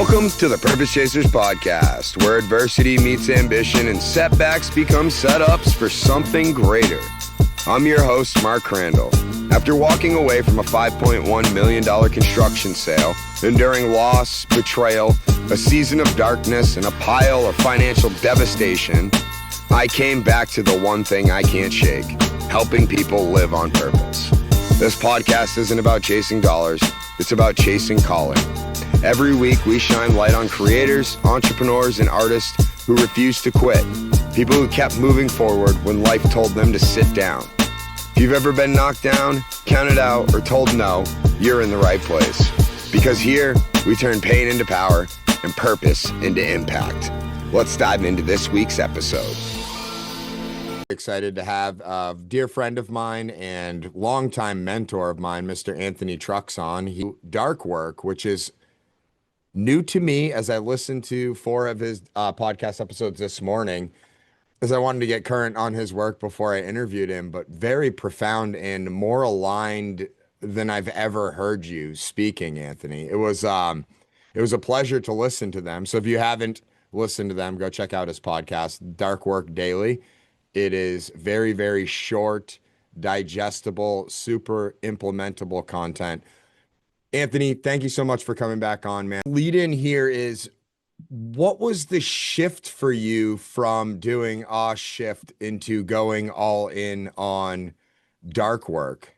Welcome to the Purpose Chasers podcast, where adversity meets ambition and setbacks become setups for something greater. I'm your host, Mark Crandall. After walking away from a $5.1 million construction sale, enduring loss, betrayal, a season of darkness, and a pile of financial devastation, I came back to the one thing I can't shake, helping people live on purpose. This podcast isn't about chasing dollars, it's about chasing calling. Every week, we shine light on creators, entrepreneurs, and artists who refuse to quit. People who kept moving forward when life told them to sit down. If you've ever been knocked down, counted out, or told no, you're in the right place. Because here, we turn pain into power and purpose into impact. Let's dive into this week's episode. Excited to have a dear friend of mine and longtime mentor of mine, Mr. Anthony Trucks on. Dark Work, which is new to me as I listened to 4 of his podcast episodes this morning, as I wanted to get current on his work before I interviewed him, but very profound and more aligned than I've ever heard you speaking, Anthony. It was a pleasure to listen to them. So if you haven't listened to them, go check out his podcast, Dark Work Daily. It is very, very short, digestible, super implementable content. Anthony, thank you so much for coming back on, man. Lead in here is, what was the shift for you from doing a shift into going all in on Dark Work?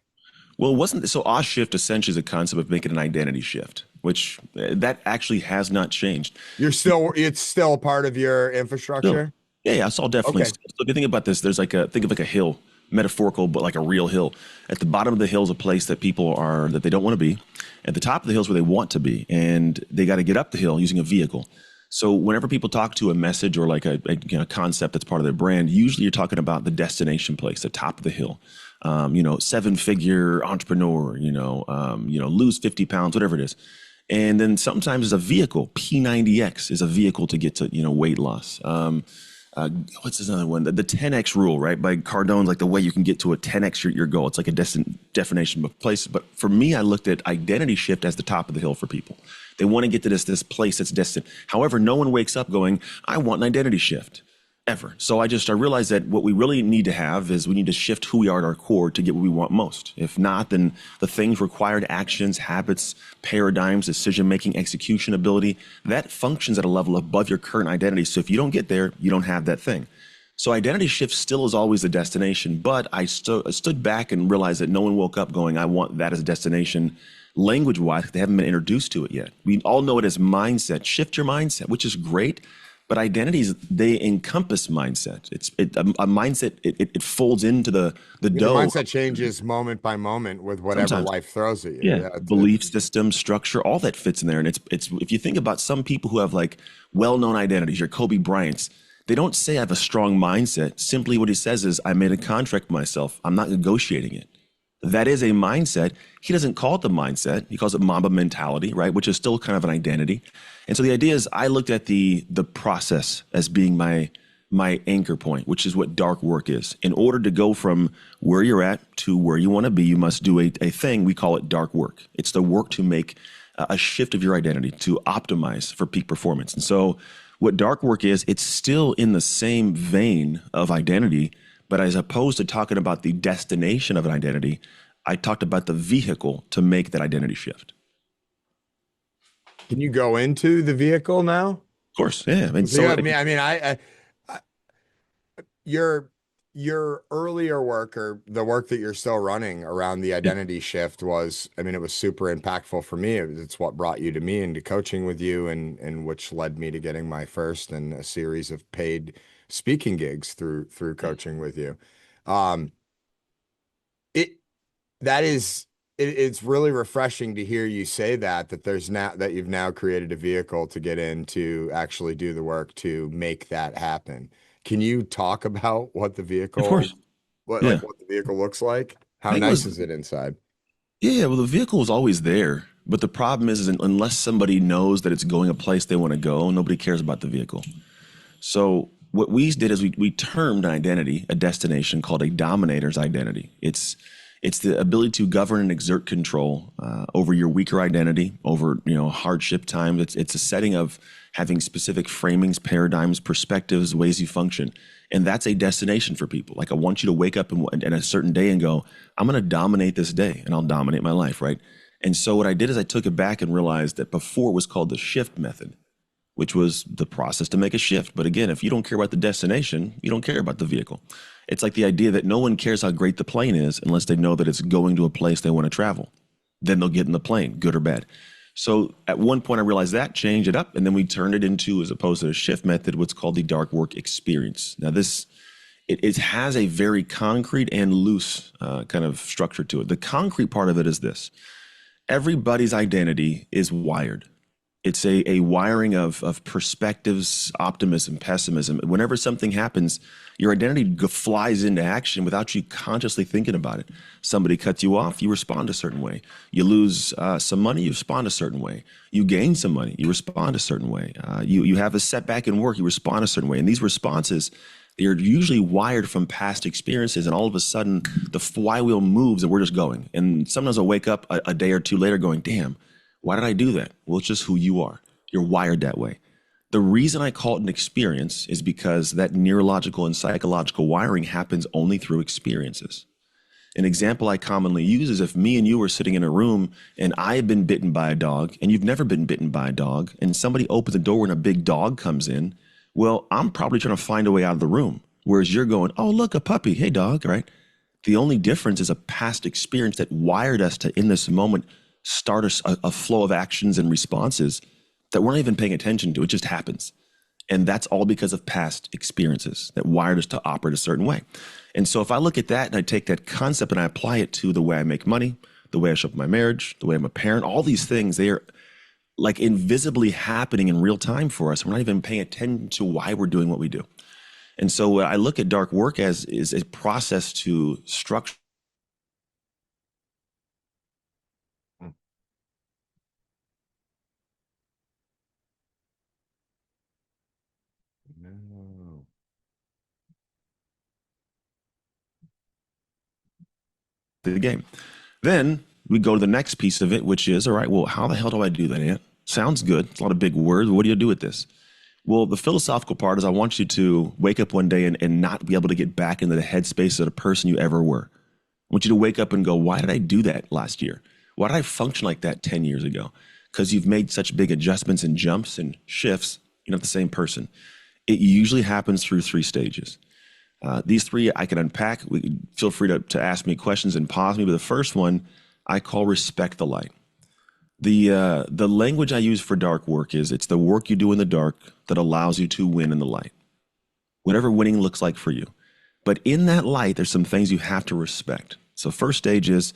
Well, it wasn't so. Our shift essentially is a concept of making an identity shift, which that actually has not changed. It's still part of your infrastructure? Yeah, it's all definitely. Okay. So if you think about this, there's think of like a hill, metaphorical, but like a real hill. At the bottom of the hill is a place that people are, that they don't want to be. At the top of the hill is where they want to be, and they got to get up the hill using a vehicle. So whenever people talk to a message or like a concept that's part of their brand, usually you're talking about the destination place, the top of the hill. 7-figure entrepreneur, lose 50 pounds, whatever it is. And then sometimes it's a vehicle. P90X is a vehicle to get to, weight loss. What's this other one? The 10X rule, right? By Cardone's, like the way you can get to a 10X your goal. It's like a definition of place. But for me, I looked at identity shift as the top of the hill for people. They want to get to this place that's distant. However, no one wakes up going, I want an identity shift, ever. So I realized that what we really need to have is we need to shift who we are at our core to get what we want most. If not, then the things required, actions, habits, paradigms, decision-making, execution ability, that functions at a level above your current identity. So if you don't get there, you don't have that thing. So identity shift still is always the destination, but I stood back and realized that no one woke up going, I want that as a destination. Language-wise, they haven't been introduced to it yet. We all know it as mindset. Shift your mindset, which is great. But identities, they encompass mindset. A mindset, it folds into the dough. Mindset changes moment by moment with whatever Sometimes life throws at you. Yeah, belief system, structure, all that fits in there. And it's if you think about some people who have like well-known identities, your Kobe Bryant's, they don't say I have a strong mindset. Simply what he says is, I made a contract with myself. I'm not negotiating it. That is a mindset. He doesn't call it the mindset. He calls it Mamba mentality, right? Which is still kind of an identity. And so the idea is I looked at the process as being my anchor point, which is what dark work is. In order to go from where you're at to where you want to be, you must do a thing. We call it dark work. It's the work to make a shift of your identity to optimize for peak performance. And so what dark work is, it's still in the same vein of identity, but as opposed to talking about the destination of an identity, I talked about the vehicle to make that identity shift. Can you go into the vehicle now? Of course, yeah. Your earlier work, or the work that you're still running around the identity shift, was, it was super impactful for me. It's what brought you to me into coaching with you, and which led me to getting my first in a series of paid speaking gigs through coaching with you. It's really refreshing to hear you say that you've now created a vehicle to get in to actually do the work to make that happen. Can you talk about what the vehicle, of course. what the vehicle looks like? How nice is it inside? Yeah, well, the vehicle is always there, but the problem is unless somebody knows that it's going a place they want to go, nobody cares about the vehicle. So what we did is we termed an identity, a destination, called a dominator's identity. It's It's the ability to govern and exert control over your weaker identity, over hardship time. It's a setting of having specific framings, paradigms, perspectives, ways you function, and that's a destination for people. Like I want you to wake up in a certain day and go, I'm going to dominate this day, and I'll dominate my life, right? And so what I did is I took it back and realized that before it was called the shift method, which was the process to make a shift. But again, if you don't care about the destination, you don't care about the vehicle. It's like the idea that no one cares how great the plane is unless they know that it's going to a place they want to travel. Then they'll get in the plane, good or bad. So at one point I realized that, changed it up, and then we turned it into, as opposed to the shift method, what's called the dark work experience. Now it has a very concrete and loose kind of structure to it. The concrete part of it is this. Everybody's identity is wired. It's a wiring of perspectives, optimism, pessimism. Whenever something happens, your identity flies into action without you consciously thinking about it. Somebody cuts you off, you respond a certain way. You lose some money, you respond a certain way. You gain some money, you respond a certain way. You have a setback in work, you respond a certain way. And these responses, they're usually wired from past experiences, and all of a sudden the flywheel moves and we're just going. And sometimes I'll wake up a day or two later going, damn, why did I do that? Well, it's just who you are. You're wired that way. The reason I call it an experience is because that neurological and psychological wiring happens only through experiences. An example I commonly use is if me and you were sitting in a room and I have been bitten by a dog and you've never been bitten by a dog, and somebody opens the door and a big dog comes in, well, I'm probably trying to find a way out of the room. Whereas you're going, oh, look, a puppy. Hey, dog, right? The only difference is a past experience that wired us to, in this moment, start a flow of actions and responses that we're not even paying attention to. It just happens. And that's all because of past experiences that wired us to operate a certain way. And so if I look at that and I take that concept and I apply it to the way I make money, the way I show up in my marriage, the way I'm a parent, all these things, they are like invisibly happening in real time for us. We're not even paying attention to why we're doing what we do. And so I look at dark work as is a process to structure. No. The game. Then we go to the next piece of it, which is, all right, well, how the hell do I do that, Ant? Sounds good. It's a lot of big words. What do you do with this? Well, the philosophical part is I want you to wake up one day and not be able to get back into the headspace of the person you ever were. I want you to wake up and go, why did I do that last year? Why did I function like that 10 years ago? Because you've made such big adjustments and jumps and shifts, you're not the same person. It usually happens through 3 stages. These 3 I can unpack. Feel free to ask me questions and pause me. But the first one I call respect the light. The language I use for dark work is it's the work you do in the dark that allows you to win in the light. Whatever winning looks like for you. But in that light, there's some things you have to respect. So first stage is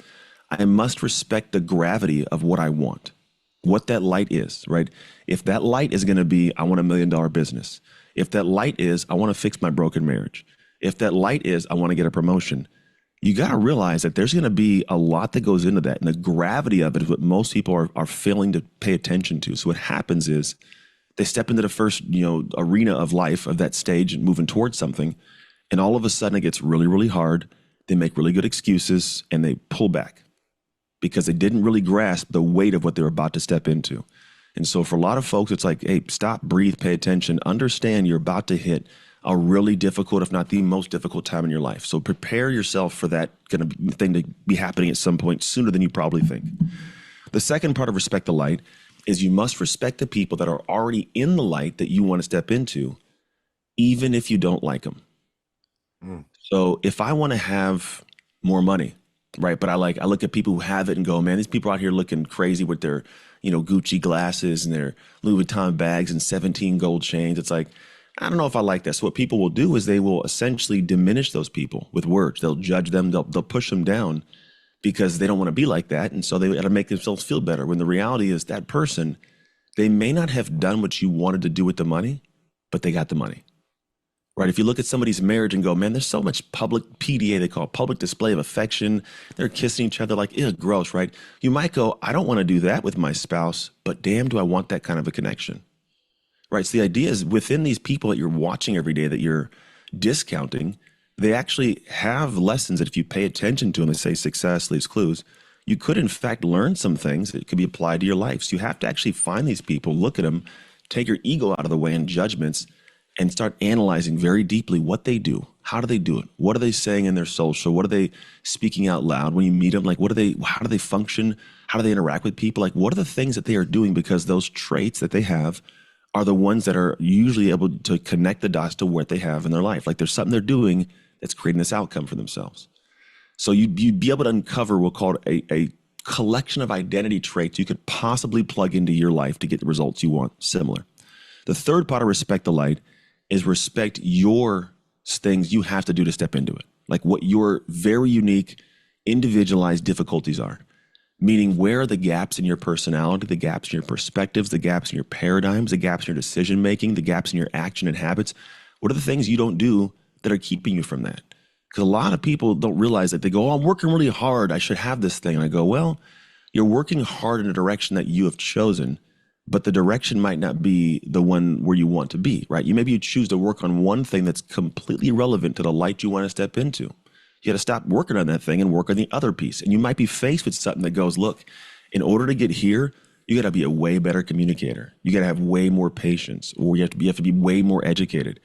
I must respect the gravity of what I want, what that light is, right? If that light is going to be, I want $1 million business. If that light is, I want to fix my broken marriage. If that light is, I want to get a promotion, you got to realize that there's going to be a lot that goes into that. And the gravity of it is what most people are failing to pay attention to. So what happens is they step into the first, arena of life, of that stage and moving towards something. And all of a sudden it gets really, really hard. They make really good excuses and they pull back because they didn't really grasp the weight of what they're about to step into. And so for a lot of folks, it's like, hey, stop, breathe, pay attention, understand you're about to hit a really difficult, if not the most difficult time in your life. So prepare yourself for that kind of thing to be happening at some point sooner than you probably think. The second part of respect the light is you must respect the people that are already in the light that you want to step into, even if you don't like them. So if I want to have more money, right? But I look at people who have it and go, man, these people out here looking crazy with their, Gucci glasses and their Louis Vuitton bags and 17 gold chains. It's like, I don't know if I like that. So what people will do is they will essentially diminish those people with words. They'll judge them. They'll push them down because they don't want to be like that. And so they got to make themselves feel better. When the reality is that person, they may not have done what you wanted to do with the money, but they got the money. Right? If you look at somebody's marriage and go, man, there's so much public PDA, they call it public display of affection. They're kissing each other like, ew, gross, right? You might go, I don't want to do that with my spouse, but damn, do I want that kind of a connection? Right? So the idea is within these people that you're watching every day that you're discounting, they actually have lessons that if you pay attention to them, they say success leaves clues. You could, in fact, learn some things that could be applied to your life. So you have to actually find these people, look at them, take your ego out of the way and judgments, and start analyzing very deeply what they do. How do they do it? What are they saying in their social? What are they speaking out loud when you meet them? Like, how do they function? How do they interact with people? Like, what are the things that they are doing? Because those traits that they have are the ones that are usually able to connect the dots to what they have in their life. Like, there's something they're doing that's creating this outcome for themselves. So you'd be able to uncover what's called a collection of identity traits you could possibly plug into your life to get the results you want similar. The third part of respect the light is respect your things you have to do to step into it. Like what your very unique, individualized difficulties are. Meaning, where are the gaps in your personality, the gaps in your perspectives, the gaps in your paradigms, the gaps in your decision making, the gaps in your action and habits? What are the things you don't do that are keeping you from that? Because a lot of people don't realize that. They go, oh, I'm working really hard, I should have this thing. And I go, well, you're working hard in a direction that you have chosen, but the direction might not be the one where you want to be, right? Maybe you choose to work on one thing that's completely irrelevant to the light you want to step into. You got to stop working on that thing and work on the other piece. And you might be faced with something that goes, look, in order to get here, you got to be a way better communicator. You got to have way more patience, or you have to be way more educated.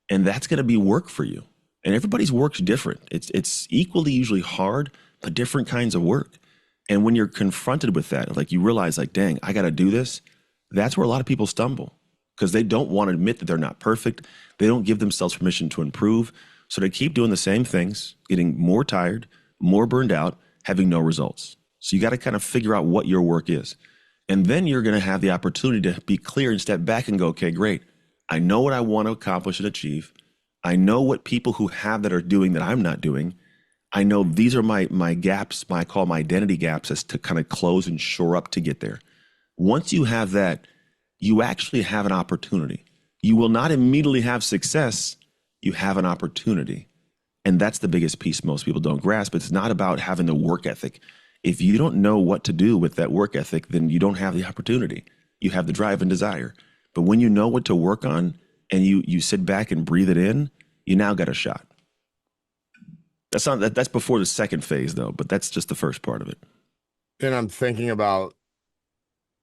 And that's going to be work for you. And everybody's work's different. It's equally usually hard, but different kinds of work. And when you're confronted with that, like you realize like, dang, I got to do this. That's where a lot of people stumble because they don't want to admit that they're not perfect. They don't give themselves permission to improve. So they keep doing the same things, getting more tired, more burned out, having no results. So you got to kind of figure out what your work is. And then you're going to have the opportunity to be clear and step back and go, okay, great. I know what I want to accomplish and achieve. I know what people who have that are doing that I'm not doing. I know these are my gaps, I call my identity gaps, as to kind of close and shore up to get there. Once you have that, you actually have an opportunity. You will not immediately have success. You have an opportunity. And that's the biggest piece most people don't grasp. It's not about having the work ethic. If you don't know what to do with that work ethic, then you don't have the opportunity. You have the drive and desire. But when you know what to work on and you sit back and breathe it in, you now got a shot. That's before the second phase though, but that's just the first part of it. And I'm thinking about,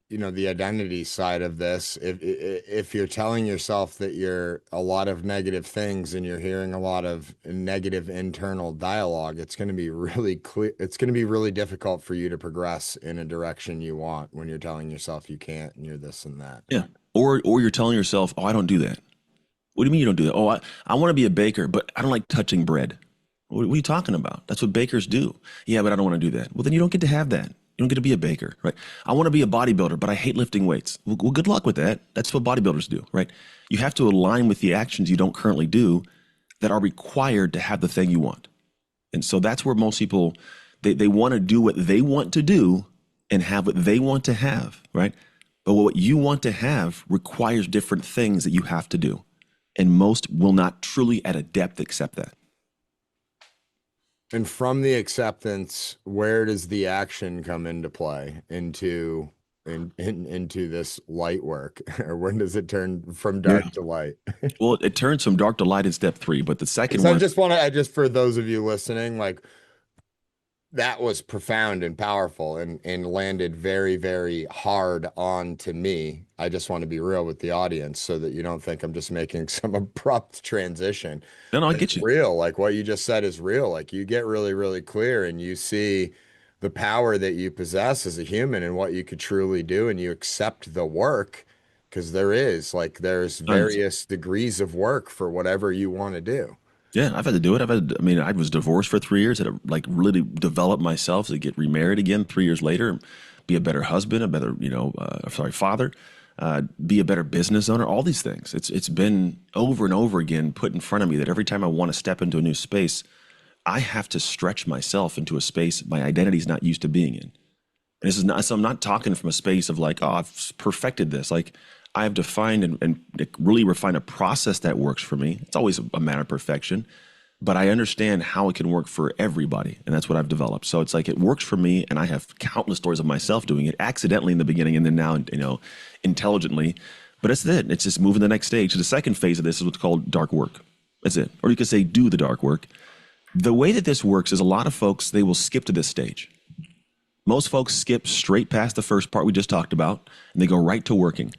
the identity side of this. If you're telling yourself that you're a lot of negative things and you're hearing a lot of negative internal dialogue, it's going to be really clear. It's going to be really difficult for you to progress in a direction you want when you're telling yourself you can't and you're this and that. Yeah. Or you're telling yourself, oh, I don't do that. What do you mean you don't do that? Oh, I want to be a baker, but I don't like touching bread. What are you talking about? That's what bakers do. Yeah, but I don't want to do that. Well, then you don't get to have that. You don't get to be a baker, right? I want to be a bodybuilder, but I hate lifting weights. Well, good luck with that. That's what bodybuilders do, right? You have to align with the actions you don't currently do that are required to have the thing you want. And so that's where most people, they want to do what they want to do and have what they want to have, right? But what you want to have requires different things that you have to do. And most will not truly at a depth accept that. And from the acceptance, where does the action come into play into this light work? Or when does it turn from dark to light? Well, it turns from dark to light in step 3, but the second one. I just for those of you listening, like that was profound and powerful and landed very, very hard on to me. I just want to be real with the audience so that you don't think I'm just making some abrupt transition. No, I get you. Real, like what you just said is real. Like you get really, really clear and you see the power that you possess as a human and what you could truly do, and you accept the work because there's various degrees of work for whatever you want to do. Yeah, I've had to do it. I was divorced for 3 years. I had to really develop myself to get remarried again 3 years later, be a better husband, a better, father, be a better business owner, all these things. It's been over and over again put in front of me that every time I want to step into a new space, I have to stretch myself into a space my identity's not used to being in. And so I'm not talking from a space of like, oh, I've perfected this. Like, I have defined and really refined a process that works for me. It's always a matter of perfection, but I understand how it can work for everybody. And that's what I've developed. So it's like, it works for me. And I have countless stories of myself doing it accidentally in the beginning and then now, intelligently, but it's just moving the next stage. So the second phase of this is what's called dark work. That's it. Or you could say do the dark work. The way that this works is a lot of folks, they will skip to this stage. Most folks skip straight past the first part we just talked about, and they go right to working.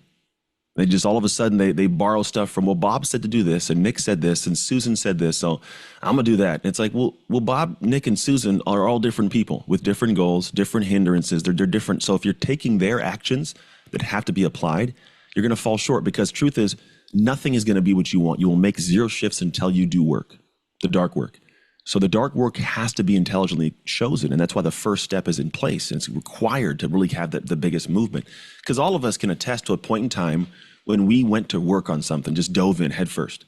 They just all of a sudden, they borrow stuff from, well, Bob said to do this, and Nick said this, and Susan said this, so I'm going to do that. And it's like, well, Bob, Nick, and Susan are all different people with different goals, different hindrances. They're different. So if you're taking their actions that have to be applied, you're going to fall short, because truth is, nothing is going to be what you want. You will make zero shifts until you do work, the dark work. So the dark work has to be intelligently chosen, and that's why the first step is in place, and it's required to really have the biggest movement. Because all of us can attest to a point in time when we went to work on something, just dove in head first,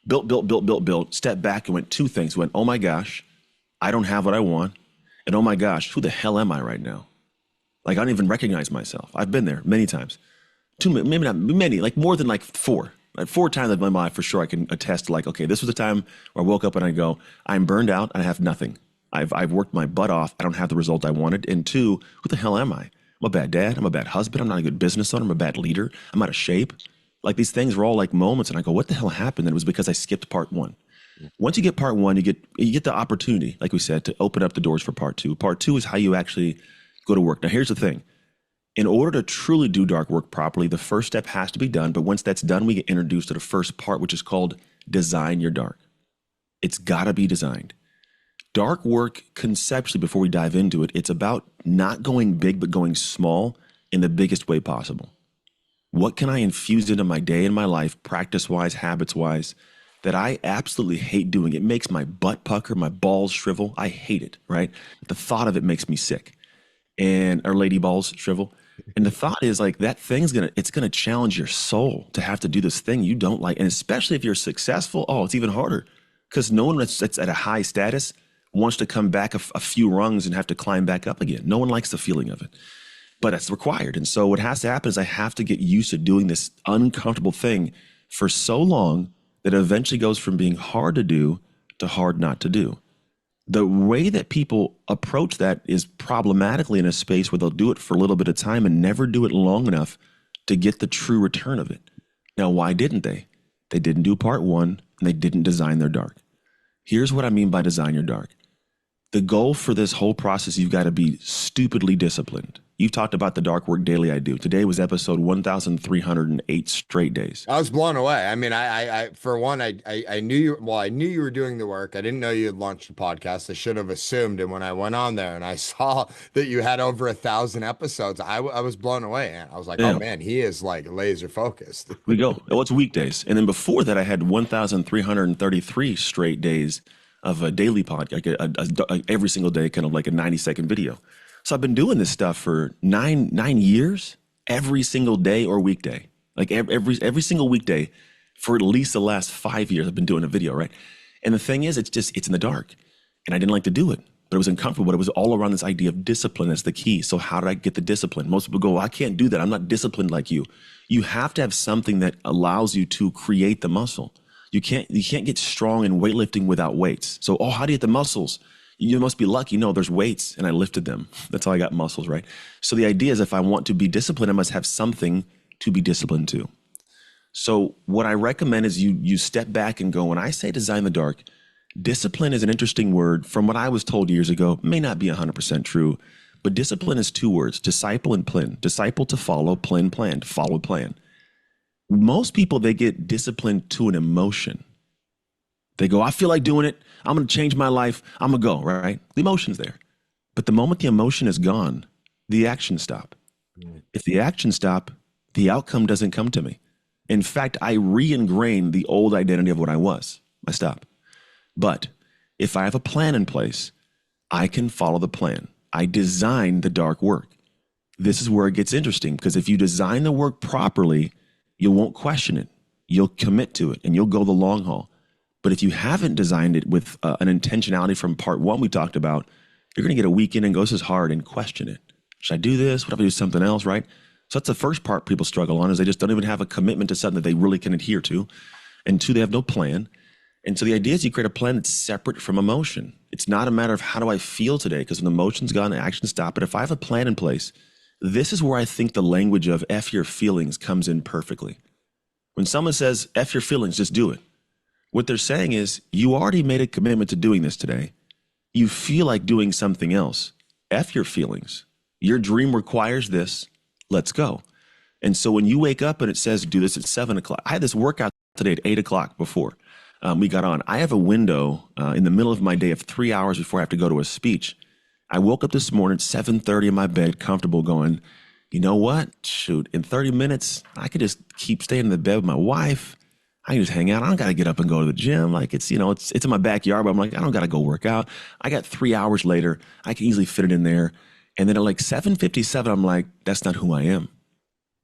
built, stepped back and went two things. Went, oh my gosh, I don't have what I want, and oh my gosh, who the hell am I right now? Like, I don't even recognize myself. I've been there many times. Maybe not many, like more than like four. Like 4 times in my life, for sure, I can attest to, like, okay, this was the time where I woke up and I go, I'm burned out and I have nothing. I've worked my butt off. I don't have the result I wanted. And 2, who the hell am I? I'm a bad dad. I'm a bad husband. I'm not a good business owner. I'm a bad leader. I'm out of shape. Like, these things were all like moments. And I go, what the hell happened? And it was because I skipped part 1. Once you get part 1, you get the opportunity, like we said, to open up the doors for part 2. Part 2 is how you actually go to work. Now, here's the thing. In order to truly do dark work properly, the first step has to be done. But once that's done, we get introduced to the first part, which is called design your dark. It's got to be designed. Dark work, conceptually, before we dive into it, it's about not going big, but going small in the biggest way possible. What can I infuse into my day and my life, practice-wise, habits-wise, that I absolutely hate doing? It makes my butt pucker, my balls shrivel. I hate it, right? The thought of it makes me sick. Or lady balls shrivel. And the thought is, like, that thing's it's gonna challenge your soul to have to do this thing you don't like. And especially if you're successful, it's even harder, because no one that's at a high status wants to come back a few rungs and have to climb back up again. No one likes the feeling of it, but that's required. And so what has to happen is I have to get used to doing this uncomfortable thing for so long that it eventually goes from being hard to do to hard not to do. The way that people approach that is problematically in a space where they'll do it for a little bit of time and never do it long enough to get the true return of it. Now, why didn't they? They didn't do part 1, and they didn't design their dark. Here's what I mean by design your dark. The goal for this whole process, you've got to be stupidly disciplined. You've talked about the dark work daily I do. Today was episode 1,308 straight days. I was blown away. I mean, I for one, I knew you. Well, I knew you were doing the work. I didn't know you had launched a podcast. I should have assumed. And when I went on there and I saw that you had over 1,000 episodes, I was blown away. And I was like, oh man, he is like laser focused. We go. Well, it's weekdays, and then before that, I had 1,333 straight days of a daily podcast, every single day, kind of like a 90-second video. So I've been doing this stuff for nine years, every single day or weekday, like every single weekday for at least the last 5 years. I've been doing a video, right? And the thing is, it's in the dark, and I didn't like to do it, but it was uncomfortable. But it was all around this idea of discipline as the key. So how did I get the discipline? Most people go, well, I can't do that. I'm not disciplined like you. You have to have something that allows you to create the muscle. You can't get strong in weightlifting without weights. So, how do you get the muscles? You must be lucky. No, there's weights, and I lifted them. That's how I got muscles, right? So the idea is, if I want to be disciplined, I must have something to be disciplined to. So what I recommend is you step back and go, when I say design the dark, discipline is an interesting word. From what I was told years ago, may not be 100% true, but discipline is 2 words, disciple and plan. Disciple, to follow, plan, to follow, plan. Most people, they get disciplined to an emotion. They go, I feel like doing it. I'm going to change my life. I'm going to go, right? The emotion's there. But the moment the emotion is gone, the action stop. If the action stop, the outcome doesn't come to me. In fact, I re-ingrain the old identity of what I was. I stop. But if I have a plan in place, I can follow the plan. I design the dark work. This is where it gets interesting, because if you design the work properly, you won't question it. You'll commit to it, and you'll go the long haul. But if you haven't designed it with an intentionality from part 1 we talked about, you're going to get a weekend and go, this is hard, and question it. Should I do this? What if I do something else, right? So that's the first part people struggle on, is they just don't even have a commitment to something that they really can adhere to. And 2, they have no plan. And so the idea is you create a plan that's separate from emotion. It's not a matter of how do I feel today, because when the emotion's gone, the action stop. But if I have a plan in place, this is where I think the language of F your feelings comes in perfectly. When someone says, F your feelings, just do it. What they're saying is, you already made a commitment to doing this today. You feel like doing something else. F your feelings. Your dream requires this. Let's go. And so when you wake up and it says do this at 7 o'clock, I had this workout today at 8 o'clock before we got on. I have a window in the middle of my day of 3 hours before I have to go to a speech. I woke up this morning at 7:30 in my bed, comfortable, going, you know what? Shoot, in 30 minutes, I could just keep staying in the bed with my wife. I can just hang out. I don't got to get up and go to the gym. Like it's in my backyard, but I'm like, I don't got to go work out. I got 3 hours later. I can easily fit it in there. And then at like 7:57, I'm like, that's not who I am.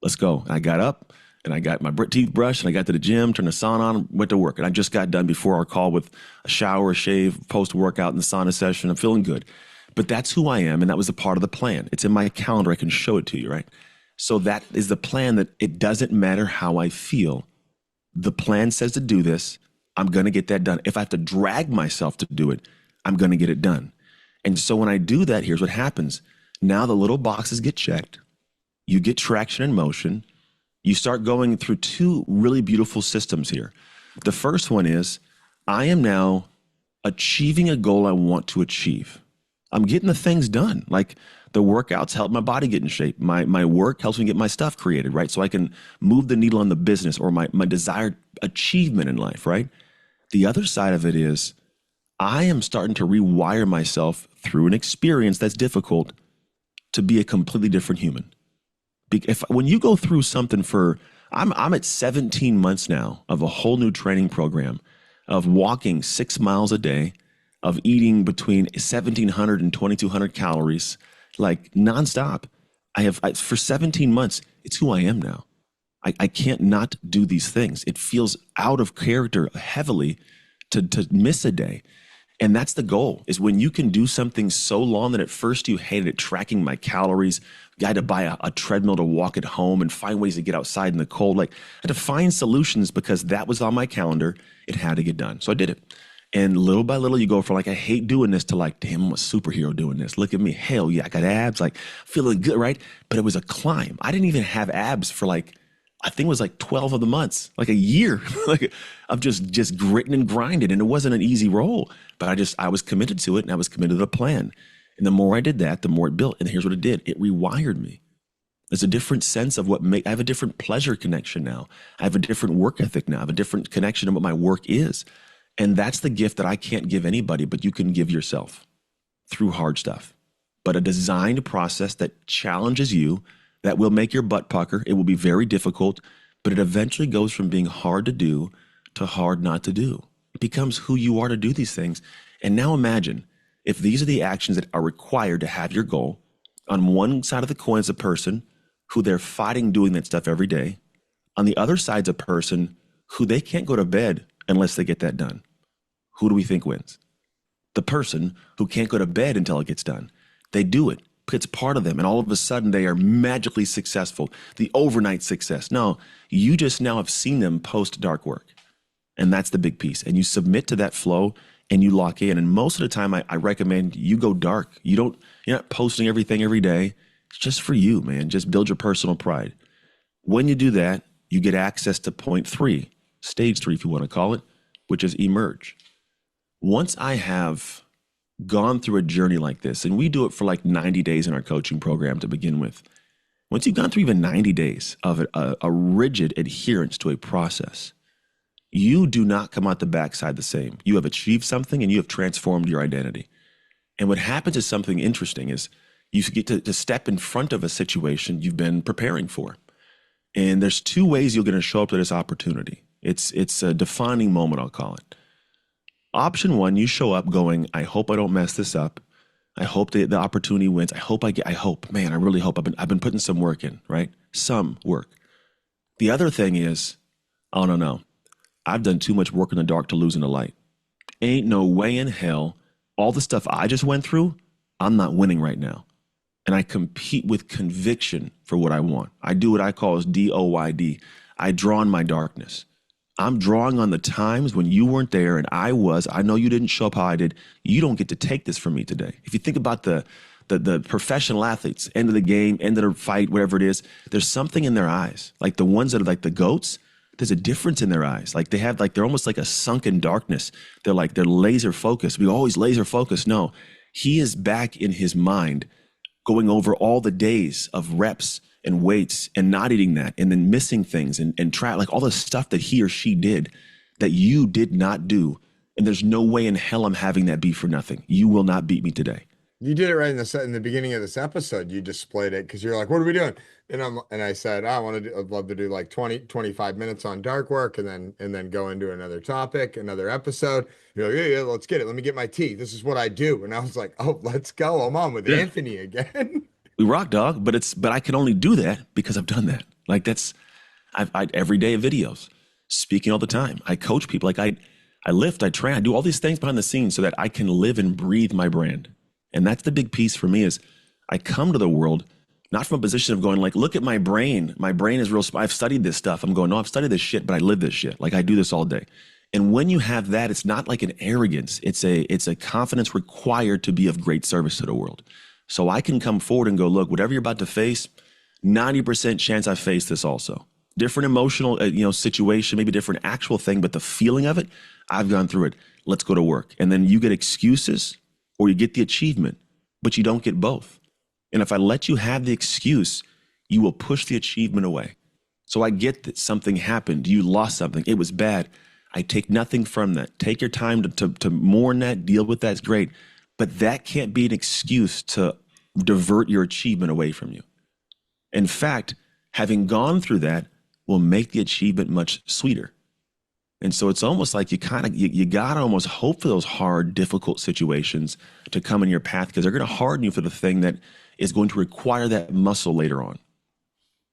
Let's go. And I got up and I got my teeth brushed and I got to the gym, turned the sauna on, went to work. And I just got done before our call with a shower, a shave, post-workout in the sauna session. I'm feeling good. But that's who I am. And that was a part of the plan. It's in my calendar. I can show it to you, right? So that is the plan, that it doesn't matter how I feel. The plan says to do this. I'm going to get that done. If I have to drag myself to do it, I'm going to get it done. And so when I do that, here's what happens. Now the little boxes get checked. You get traction and motion. You start going through two really beautiful systems here. The first one is, I am now achieving a goal I want to achieve. I'm getting the things done. Like the workouts help my body get in shape. My work helps me get my stuff created, right? So I can move the needle on the business or my desired achievement in life, right? The other side of it is, I am starting to rewire myself through an experience that's difficult to be a completely different human. When you go through something I'm at 17 months now of a whole new training program, of walking 6 miles a day, of eating between 1,700 and 2,200 calories, like nonstop. For 17 months, it's who I am now. I can't not do these things. It feels out of character heavily to miss a day. And that's the goal, is when you can do something so long that at first you hated it, tracking my calories. I had to buy a treadmill to walk at home and find ways to get outside in the cold. Like, I had to find solutions because that was on my calendar. It had to get done. So I did it. And little by little, you go from like, I hate doing this, to like, damn, I'm a superhero doing this. Look at me. Hell yeah, I got abs, like feeling good, right? But it was a climb. I didn't even have abs for like, I think it was like 12 of the months, like a year, like of just gritting and grinding. And it wasn't an easy role, but I was committed to it, and I was committed to the plan. And the more I did that, the more it built. And here's what it did. It rewired me. There's a different sense of I have a different pleasure connection now. I have a different work ethic now. I have a different connection to what my work is. And that's the gift that I can't give anybody, but you can give yourself through hard stuff. But a designed process that challenges you, that will make your butt pucker. It will be very difficult, but it eventually goes from being hard to do to hard not to do. It becomes who you are to do these things. And now imagine if these are the actions that are required to have your goal. On one side of the coin is a person who they're fighting doing that stuff every day. On the other side's a person who they can't go to bed unless they get that done. Who do we think wins? The person who can't go to bed until it gets done. They do it. It's part of them. And all of a sudden they are magically successful. The overnight success. No, you just now have seen them post dark work. And that's the big piece. And you submit to that flow and you lock in. And most of the time I recommend you go dark. You're not posting everything every day. It's just for you, man. Just build your personal pride. When you do that, you get access to point 3, stage 3, if you want to call it, which is emerge. Once I have gone through a journey like this, and we do it for like 90 days in our coaching program to begin with. Once you've gone through even 90 days of a rigid adherence to a process, you do not come out the backside the same. You have achieved something and you have transformed your identity. And what happens is something interesting is you get to step in front of a situation you've been preparing for. And there's 2 ways you're going to show up to this opportunity. It's a defining moment, I'll call it. Option 1, you show up going, I hope I don't mess this up. I hope the opportunity wins. I really hope I've been putting some work in, right? Some work. The other thing is, oh, no. I've done too much work in the dark to lose in the light. Ain't no way in hell. All the stuff I just went through, I'm not winning right now. And I compete with conviction for what I want. I do what I call as DOYD. I draw on my darkness. I'm drawing on the times when you weren't there and I was. I know you didn't show up how I did. You don't get to take this from me today. If you think about the professional athletes, end of the game, end of the fight, whatever it is, there's something in their eyes. Like the ones that are like the GOATs, there's a difference in their eyes. Like they're almost like a sunken darkness. They're laser focused. We always laser focused. No, he is back in his mind going over all the days of reps and weights and not eating that and then missing things and try like all the stuff that he or she did that you did not do. And there's no way in hell I'm having that be for nothing. You will not beat me today. You did it right in the beginning of this episode. You displayed it because you're like, what are we doing? And I said, I'd love to do like 25 minutes on dark work and then go into another topic, another episode. You're like, yeah, let's get it. Let me get my tea. This is what I do. And I was like, oh, let's go. I'm on with Anthony again. We rock, dog, but I can only do that because I've done that. Like I every day of videos, speaking all the time. I coach people. Like I lift, I train, I do all these things behind the scenes so that I can live and breathe my brand. And that's the big piece for me is I come to the world not from a position of going like, look at my brain. My brain is real. I've studied this stuff. I'm going, no, I've studied this shit, but I live this shit. Like I do this all day. And when you have that, it's not like an arrogance. It's a confidence required to be of great service to the world. So I can come forward and go, look, whatever you're about to face, 90% chance I face this also. Different emotional, situation, maybe different actual thing, but the feeling of it, I've gone through it. Let's go to work. And then you get excuses or you get the achievement, but you don't get both. And if I let you have the excuse, you will push the achievement away. So I get that something happened. You lost something. It was bad. I take nothing from that. Take your time to mourn that, deal with that. It's great. But that can't be an excuse to divert your achievement away from you. In fact, having gone through that will make the achievement much sweeter. And so it's almost like you gotta almost hope for those hard, difficult situations to come in your path because they're gonna harden you for the thing that is going to require that muscle later on.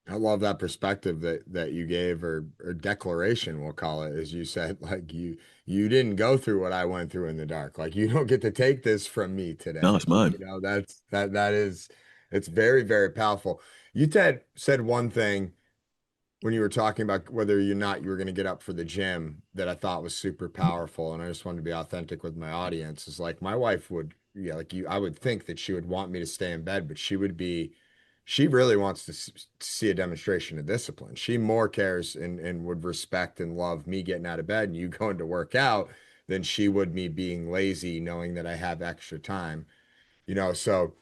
I love that perspective that you gave or declaration, we'll call it, as you said, like you didn't go through what I went through in the dark. Like you don't get to take this from me today. No, it's mine. It's very, very powerful. You said one thing when you were talking about whether or not you were going to get up for the gym that I thought was super powerful. And I just wanted to be authentic with my audience. Is like my wife would, I would think that she would want me to stay in bed, but she really wants to see a demonstration of discipline. She more cares and would respect and love me getting out of bed and you going to work out than she would me being lazy, knowing that I have extra time, so.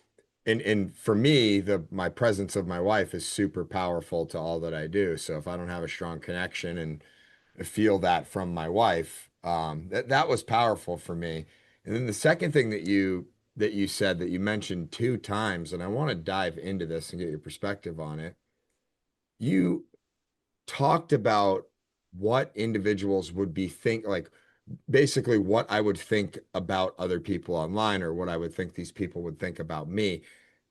And for me, my presence of my wife is super powerful to all that I do. So if I don't have a strong connection and feel that from my wife, that was powerful for me. And then the second thing that you said that you mentioned 2 times, and I want to dive into this and get your perspective on it. You talked about what individuals would be basically what I would think about other people online or what I would think these people would think about me.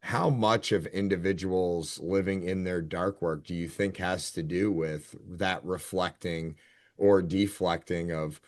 How much of individuals living in their dark work do you think has to do with that reflecting or deflecting of,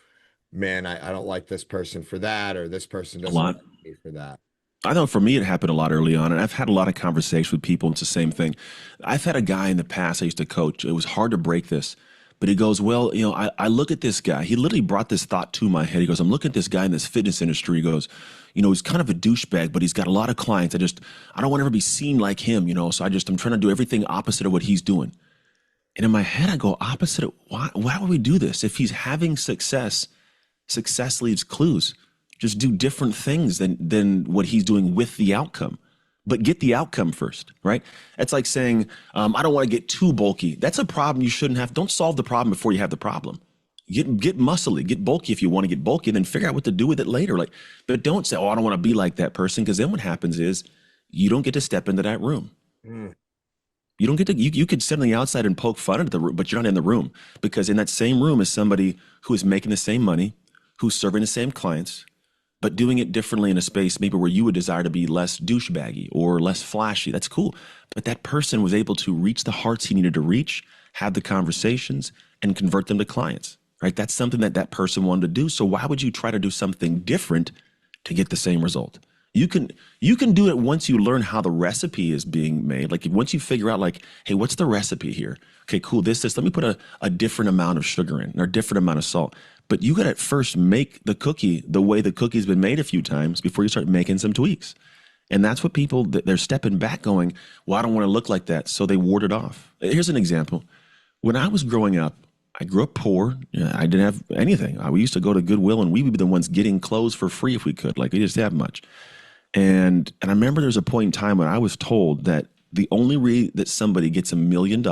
man, I don't like this person for that, or this person doesn't like me for that? I know for me, it happened a lot early on, and I've had a lot of conversations with people. It's the same thing. I've had a guy in the past I used to coach. It was hard to break this. But he goes, well, I look at this guy. He literally brought this thought to my head. He goes, I'm looking at this guy in this fitness industry. He goes, he's kind of a douchebag, but he's got a lot of clients. I don't want to ever be seen like him, so I'm trying to do everything opposite of what he's doing. And in my head, I go, opposite of why would we do this? If he's having success leaves clues. Just do different things than what he's doing with the outcome. But get the outcome first, right? It's like saying, I don't want to get too bulky. That's a problem you shouldn't have. Don't solve the problem before you have the problem. Get muscly, get bulky if you want to get bulky, and then figure out what to do with it later. But don't say, I don't want to be like that person, because then what happens is you don't get to step into that room. You don't get to, you could sit on the outside and poke fun at the room, but you're not in the room, because in that same room is somebody who is making the same money, who's serving the same clients, but doing it differently in a space maybe where you would desire to be less douchebaggy or less flashy. That's cool. But that person was able to reach the hearts he needed to reach, have the conversations, and convert them to clients, right? That's something that person wanted to do. So why would you try to do something different to get the same result? You can do it once you learn how the recipe is being made. Like once you figure out hey, what's the recipe here? Okay, cool, this, let me put a different amount of sugar in or a different amount of salt. But you got to first make the cookie the way the cookie's been made a few times before you start making some tweaks. And that's what people, they're stepping back going, well, I don't want to look like that. So they ward it off. Here's an example. When I was growing up, I grew up poor. I didn't have anything. We used to go to Goodwill and we would be the ones getting clothes for free if we could. Like we just didn't have much. And I remember there was a point in time when I was told that the only way that somebody gets $1 million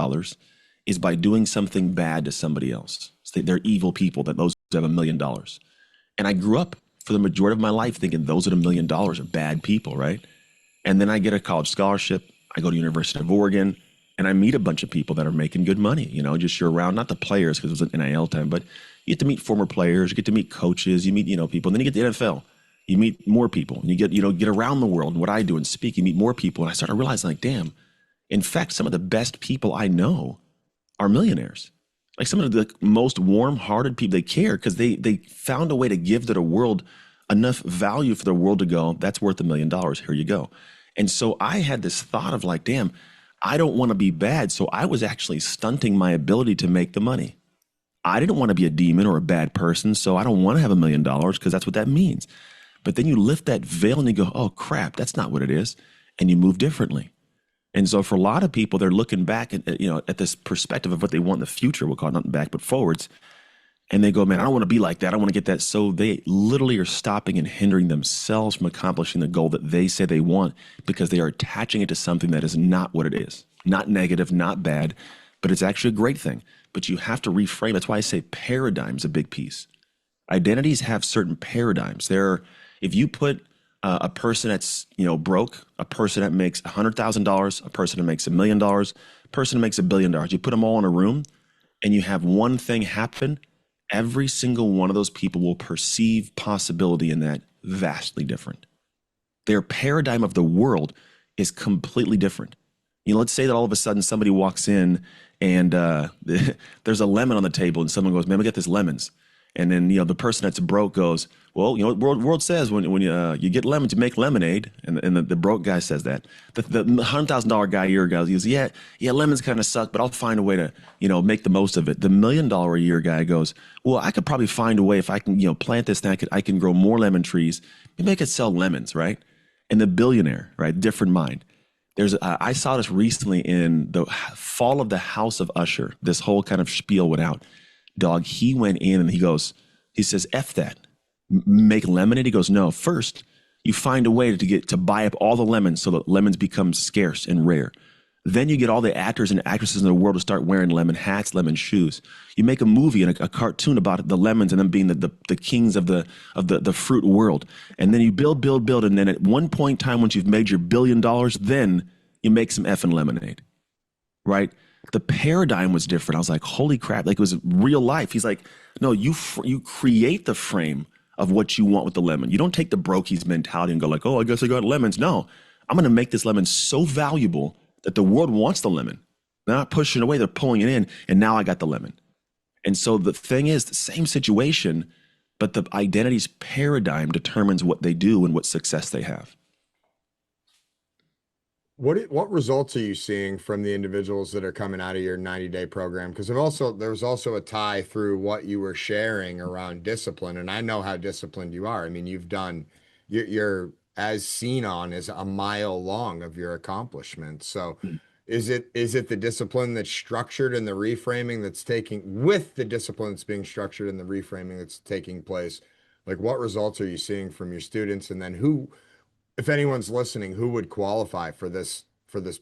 is by doing something bad to somebody else. So they're evil people, that those have $1 million. And I grew up for the majority of my life thinking those at $1 million are bad people, right? And then I get a college scholarship. I go to University of Oregon and I meet a bunch of people that are making good money, just you're around, not the players because it was an NIL time, but you get to meet former players, you get to meet coaches, you meet, people, and then you get to the NFL. You meet more people and you get around the world and what I do and speak, you meet more people. And I started realizing like, damn, in fact, some of the best people I know are millionaires. Like some of the most warm-hearted people, they care because they found a way to give to the world enough value for the world to go, that's worth $1 million, here you go. And so I had this thought of like, damn, I don't want to be bad. So I was actually stunting my ability to make the money. I didn't want to be a demon or a bad person, so I don't want to have $1 million because that's what that means. But then you lift that veil and you go, oh crap, that's not what it is. And you move differently. And so for a lot of people, they're looking back at this perspective of what they want in the future. We'll call it nothing back, but forwards. And they go, man, I don't want to be like that. I don't want to get that. So they literally are stopping and hindering themselves from accomplishing the goal that they say they want because they are attaching it to something that is not what it is. Not negative, not bad, but it's actually a great thing. But you have to reframe. That's why I say paradigm's a big piece. Identities have certain paradigms. If you put a person that's broke, a person that makes $100,000, a person that makes $1 million, a person that makes $1 billion, you put them all in a room and you have one thing happen, every single one of those people will perceive possibility in that vastly different. Their paradigm of the world is completely different. Let's say that all of a sudden somebody walks in and there's a lemon on the table and someone goes, man, we got this lemons. And then, the person that's broke goes, well, what world says when you get lemons, you make lemonade. And the broke guy says that. The $100,000 guy a year ago, he goes, yeah, lemons kind of suck, but I'll find a way to, make the most of it. The $1 million a year guy goes, well, I could probably find a way if I can, plant this thing, I can grow more lemon trees. Maybe I could sell lemons, right? And the billionaire, right? Different mind. I saw this recently in the fall of the House of Usher. This whole kind of spiel went out. Dog, he went in and he says, F that. Make lemonade? He goes, no, first you find a way to buy up all the lemons so that lemons become scarce and rare. Then you get all the actors and actresses in the world to start wearing lemon hats, lemon shoes. You make a movie and a cartoon about the lemons and them being the kings of the fruit world. And then you build. And then at one point in time, once you've made your $1 billion, then you make some effing lemonade, right? The paradigm was different. I was like, holy crap, like it was real life. He's like, no, you create the frame of what you want with the lemon. You don't take the brokey's mentality and go like, oh, I guess I got lemons. No, I'm going to make this lemon so valuable that the world wants the lemon. They're not pushing it away, they're pulling it in, and now I got the lemon. And so the thing is, the same situation, but the identity's paradigm determines what they do and what success they have. What results are you seeing from the individuals that are coming out of your 90-day program? Because there's also a tie through what you were sharing around discipline, and I know how disciplined you are. I mean, you're as seen on as a mile long of your accomplishments. So is it the discipline that's structured and the reframing that's being structured and the reframing that's taking place? Like, what results are you seeing from your students? And then who, if anyone's listening, who would qualify for this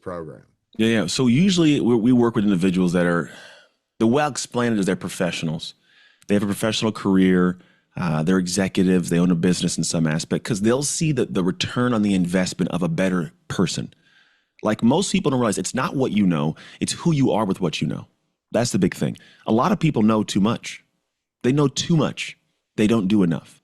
program? Yeah. So usually we work with individuals that are, the way I'll explain it is they're professionals. They have a professional career. They're executives. They own a business in some aspect because they'll see the return on the investment of a better person. Like most people don't realize it's not what you know, it's who you are with what you know. That's the big thing. A lot of people know too much. They know too much. They don't do enough.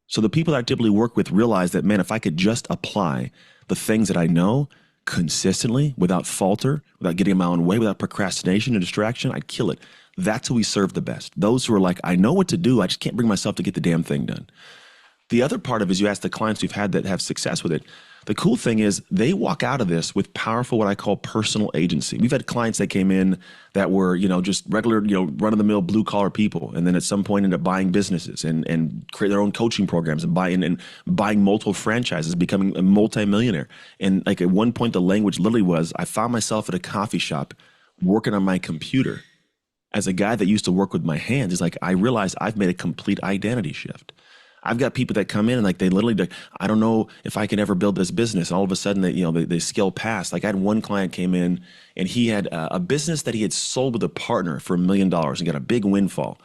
So the people that I typically work with realize that, man, if I could just apply the things that I know consistently, without falter, without getting in my own way, without procrastination and distraction, I'd kill it. That's who we serve the best. Those who are like, I know what to do, I just can't bring myself to get the damn thing done. The other part of it is you ask the clients we've had that have success with it. The cool thing is they walk out of this with powerful, what I call personal agency. We've had clients that came in that were, just regular, run-of-the-mill blue-collar people, and then at some point ended up buying businesses and create their own coaching programs and buying multiple franchises, becoming a multimillionaire. And like at one point, the language literally was, I found myself at a coffee shop working on my computer. as a guy that used to work with my hands, is like, I realized I've made a complete identity shift. I've got people that come in and like, they literally like, I don't know if I can ever build this business. All of a sudden they scale past. Like I had one client came in and he had a business that he had sold with a partner for $1 million and got a big windfall.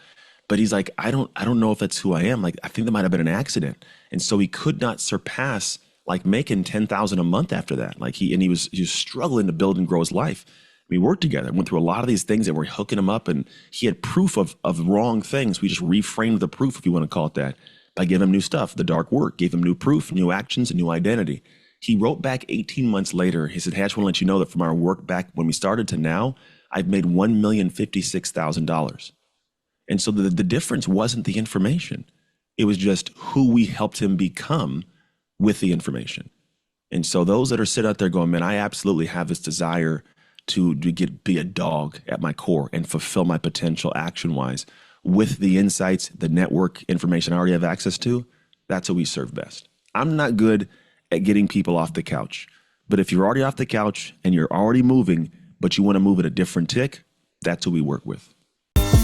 But he's like, I don't know if that's who I am. Like, I think that might've been an accident. And so he could not surpass like making $10,000 a month after that. Like he was struggling to build and grow his life. We worked together, went through a lot of these things that were hooking him up, and he had proof of wrong things. We just reframed the proof, if you want to call it that, by giving him new stuff. The dark work gave him new proof, new actions, and new identity. He wrote back 18 months later. He said, hey, I just want to let you know that from our work back when we started to now, I've made $1,056,000. And so the difference wasn't the information. It was just who we helped him become with the information. And so those that are sitting out there going, man, I absolutely have this desire to be a dog at my core and fulfill my potential action-wise with the insights, the network information I already have access to, that's what we serve best. I'm not good at getting people off the couch, but if you're already off the couch and you're already moving, but you want to move at a different tick, that's who we work with.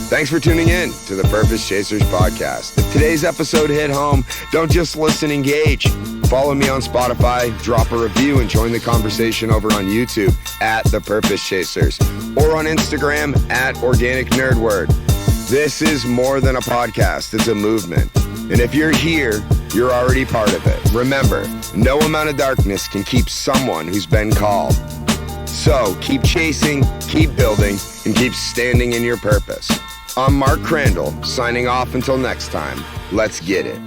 Thanks for tuning in to the Purpose Chasers podcast. If today's episode hit home, don't just listen, engage. Follow me on Spotify, drop a review, and join the conversation over on YouTube at The Purpose Chasers or on Instagram at Organic Nerd Word. This is more than a podcast, it's a movement. And if you're here, you're already part of it. Remember, no amount of darkness can keep someone who's been called. So keep chasing, keep building, and keep standing in your purpose. I'm Mark Crandall, signing off until next time. Let's get it.